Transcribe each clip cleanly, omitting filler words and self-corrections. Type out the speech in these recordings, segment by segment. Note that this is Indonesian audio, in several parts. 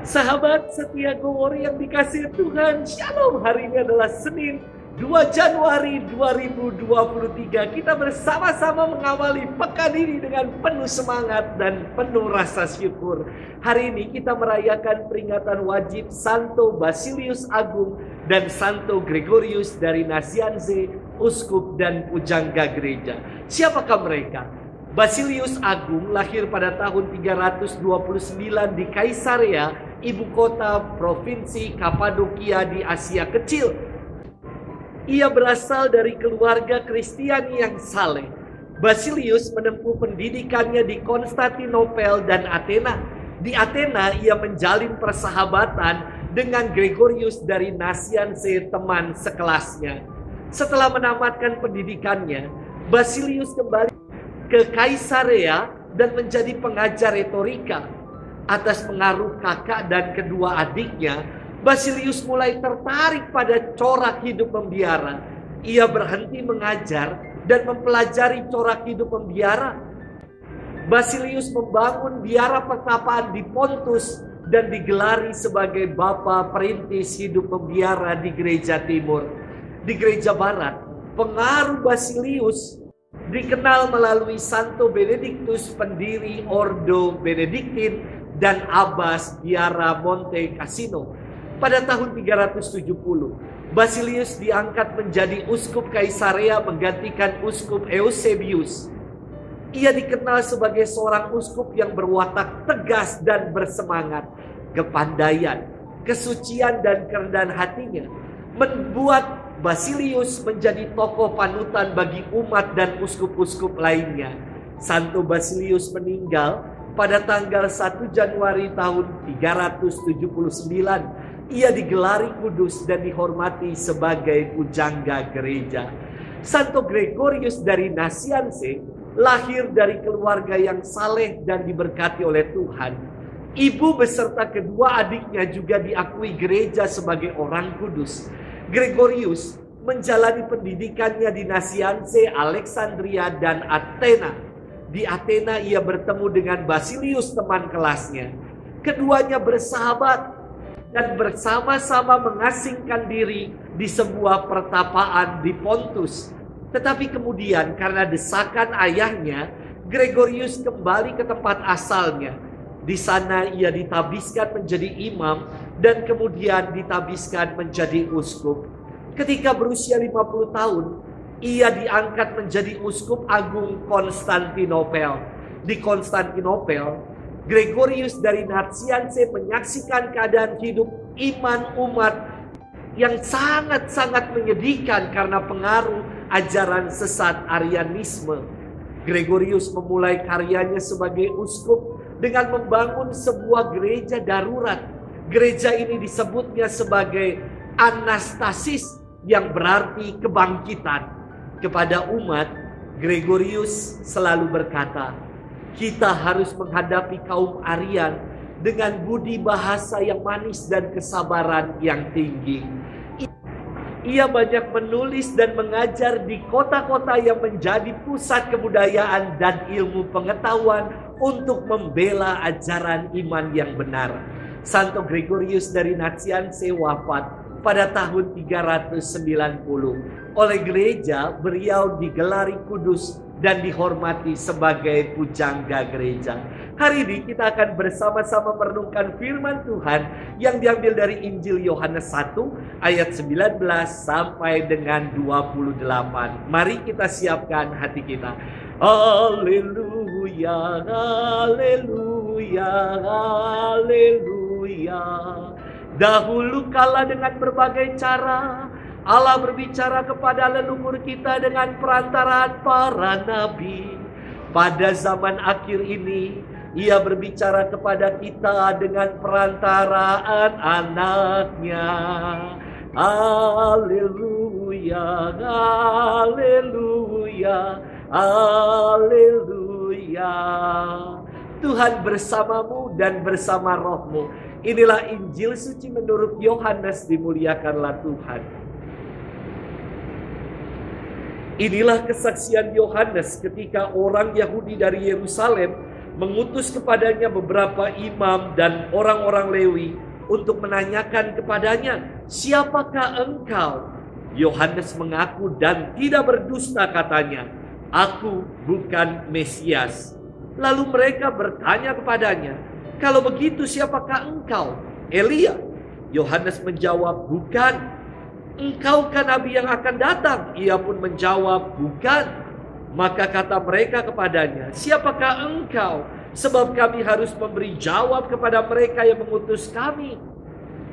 Sahabat setia Gowori yang dikasihi Tuhan, Shalom. Hari ini adalah Senin 2 Januari 2023. Kita bersama-sama mengawali pekan ini dengan penuh semangat dan penuh rasa syukur. Hari ini kita merayakan peringatan wajib Santo Basilius Agung dan Santo Gregorius dari Nazianze, uskup dan pujangga gereja. Siapakah mereka? Basilius Agung lahir pada tahun 329 di Kaisarea, ibu kota provinsi Kapadokia di Asia Kecil. Ia berasal dari keluarga Kristiani yang saleh. Basilius menempuh pendidikannya di Konstantinopel dan Athena. Di Athena ia menjalin persahabatan dengan Gregorius dari Nazianze, teman sekelasnya. Setelah menamatkan pendidikannya, Basilius kembali ke Kaisarea dan menjadi pengajar retorika. Atas pengaruh kakak dan kedua adiknya, Basilius mulai tertarik pada corak hidup membiara. Ia berhenti mengajar dan mempelajari corak hidup membiara. Basilius membangun biara pertapaan di Pontus dan digelari sebagai bapa perintis hidup membiara di gereja timur. Di gereja barat, pengaruh Basilius dikenal melalui Santo Benedictus, pendiri Ordo Benediktin, dan Abbas biara Monte Cassino. Pada tahun 370, Basilius diangkat menjadi uskup Kaisarea menggantikan uskup Eusebius. Ia dikenal sebagai seorang uskup yang berwatak tegas dan bersemangat. Kepandaian, kesucian, dan kerendahan hatinya membuat Basilius menjadi tokoh panutan bagi umat dan uskup-uskup lainnya. Santo Basilius meninggal pada tanggal 1 Januari tahun 379. Ia digelari kudus dan dihormati sebagai pujangga gereja. Santo Gregorius dari Nazianze lahir dari keluarga yang saleh dan diberkati oleh Tuhan. Ibu beserta kedua adiknya juga diakui gereja sebagai orang kudus. Gregorius menjalani pendidikannya di Nazianze, Alexandria, dan Athena. Di Athena ia bertemu dengan Basilius, teman kelasnya. Keduanya bersahabat dan bersama-sama mengasingkan diri di sebuah pertapaan di Pontus. Tetapi kemudian karena desakan ayahnya, Gregorius kembali ke tempat asalnya. Di sana ia ditabiskan menjadi imam dan kemudian ditabiskan menjadi uskup. Ketika berusia 50 tahun, ia diangkat menjadi uskup agung Konstantinopel. Di Konstantinopel, Gregorius dari Nazianze menyaksikan keadaan hidup iman umat yang sangat-sangat menyedihkan karena pengaruh ajaran sesat Arianisme. Gregorius memulai karyanya sebagai uskup dengan membangun sebuah gereja darurat. Gereja ini disebutnya sebagai Anastasis, yang berarti kebangkitan. Kepada umat, Gregorius selalu berkata, kita harus menghadapi kaum Arian dengan budi bahasa yang manis dan kesabaran yang tinggi. Ia banyak menulis dan mengajar di kota-kota yang menjadi pusat kebudayaan dan ilmu pengetahuan untuk membela ajaran iman yang benar. Santo Gregorius dari Nazianze wafat pada tahun 390. Oleh gereja, beliau digelari kudus dan dihormati sebagai pujangga gereja. Hari ini kita akan bersama-sama merenungkan firman Tuhan yang diambil dari Injil Yohanes 1 ayat 19 sampai dengan 28. Mari kita siapkan hati kita. Haleluya, haleluya, haleluya. Dahulu kala dengan berbagai cara Allah berbicara kepada leluhur kita dengan perantaraan para nabi. Pada zaman akhir ini Ia berbicara kepada kita dengan perantaraan anaknya. Haleluya, haleluya, haleluya. Tuhan bersamamu dan bersama rohmu. Inilah Injil suci menurut Yohanes, dimuliakanlah Tuhan. Inilah kesaksian Yohanes ketika orang Yahudi dari Yerusalem mengutus kepadanya beberapa imam dan orang-orang Lewi untuk menanyakan kepadanya, "Siapakah engkau?" Yohanes mengaku dan tidak berdusta katanya, "Aku bukan Mesias." Lalu mereka bertanya kepadanya, "Kalau begitu siapakah engkau? Elia?" Yohanes menjawab, "Bukan." "Engkaukah nabi yang akan datang?" Ia pun menjawab, "Bukan." Maka kata mereka kepadanya, "Siapakah engkau? Sebab kami harus memberi jawab kepada mereka yang mengutus kami.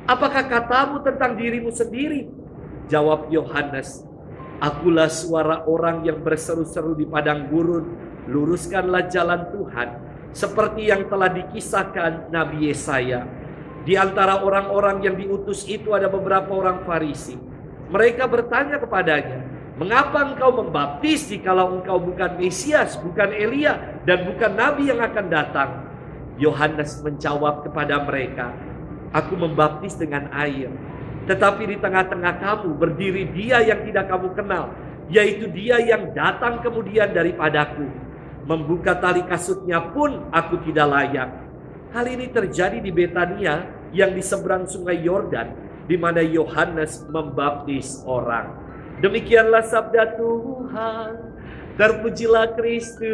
Apakah katamu tentang dirimu sendiri?" Jawab Yohanes, "Akulah suara orang yang berseru-seru di padang gurun, luruskanlah jalan Tuhan, seperti yang telah dikisahkan Nabi Yesaya." Di antara orang-orang yang diutus itu ada beberapa orang Farisi. Mereka bertanya kepadanya, "Mengapa engkau membaptis jikalau engkau bukan Mesias, bukan Elia, dan bukan Nabi yang akan datang?" Yohanes menjawab kepada mereka, "Aku membaptis dengan air. Tetapi di tengah-tengah kamu berdiri Dia yang tidak kamu kenal, yaitu Dia yang datang kemudian daripadaku. Membuka tali kasutnya pun aku tidak layak." Hal ini terjadi di Betania yang di seberang sungai Yordan, di mana Yohanes membaptis orang. Demikianlah sabda Tuhan. Terpujilah Kristus.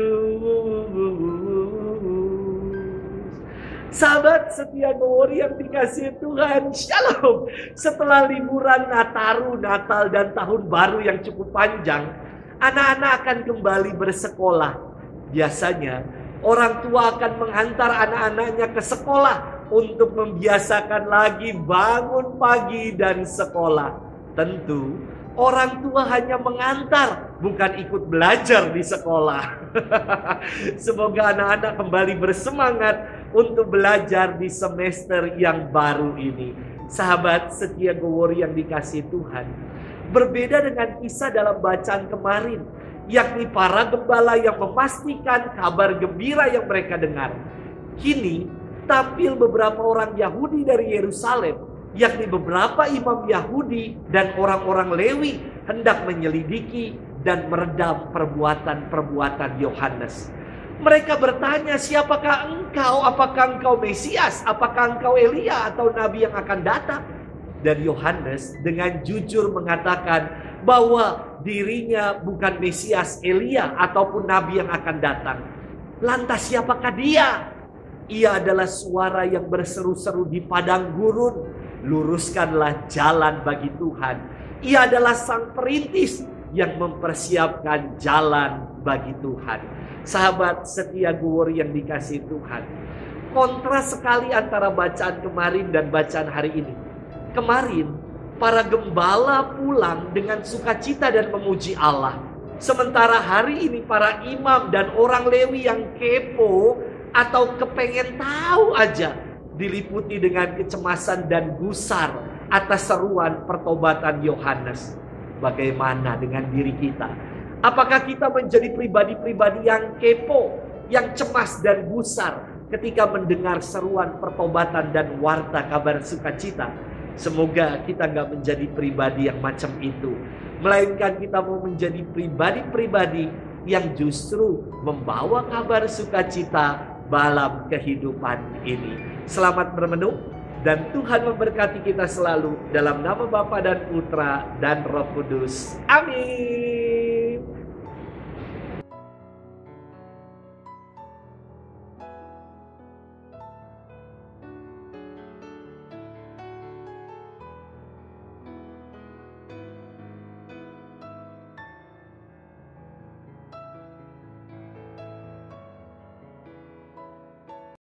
Sahabat setia Gowori yang dikasihi Tuhan, Shalom. Setelah liburan Nataru, Natal dan Tahun Baru yang cukup panjang, anak-anak akan kembali bersekolah. Biasanya orang tua akan menghantar anak-anaknya ke sekolah untuk membiasakan lagi bangun pagi dan sekolah. Tentu orang tua hanya mengantar, bukan ikut belajar di sekolah. Semoga anak-anak kembali bersemangat untuk belajar di semester yang baru ini. Sahabat setia Gowori yang dikasihi Tuhan, berbeda dengan kisah dalam bacaan kemarin, yakni para gembala yang memastikan kabar gembira yang mereka dengar. Kini tampil beberapa orang Yahudi dari Yerusalem, yakni beberapa imam Yahudi dan orang-orang Lewi hendak menyelidiki dan meredam perbuatan-perbuatan Yohanes. Mereka bertanya, "Siapakah engkau? Apakah engkau Mesias? Apakah engkau Elia atau Nabi yang akan datang?" Dan Yohanes dengan jujur mengatakan bahwa dirinya bukan Mesias, Elia ataupun Nabi yang akan datang. Lantas siapakah dia? Ia adalah suara yang berseru-seru di padang gurun, "Luruskanlah jalan bagi Tuhan." Ia adalah sang perintis yang mempersiapkan jalan bagi Tuhan. Sahabat setia Gowori yang dikasihi Tuhan, kontras sekali antara bacaan kemarin dan bacaan hari ini. Kemarin para gembala pulang dengan sukacita dan memuji Allah. Sementara hari ini para imam dan orang Lewi yang kepo atau kepengen tahu aja diliputi dengan kecemasan dan gusar atas seruan pertobatan Yohanes. Bagaimana dengan diri kita? Apakah kita menjadi pribadi-pribadi yang kepo, yang cemas dan gusar ketika mendengar seruan pertobatan dan warta kabar sukacita? Semoga kita nggak menjadi pribadi yang macam itu, melainkan kita mau menjadi pribadi-pribadi yang justru membawa kabar sukacita dalam kehidupan ini. Selamat bermenung dan Tuhan memberkati kita selalu dalam nama Bapa dan Putra dan Roh Kudus. Amin.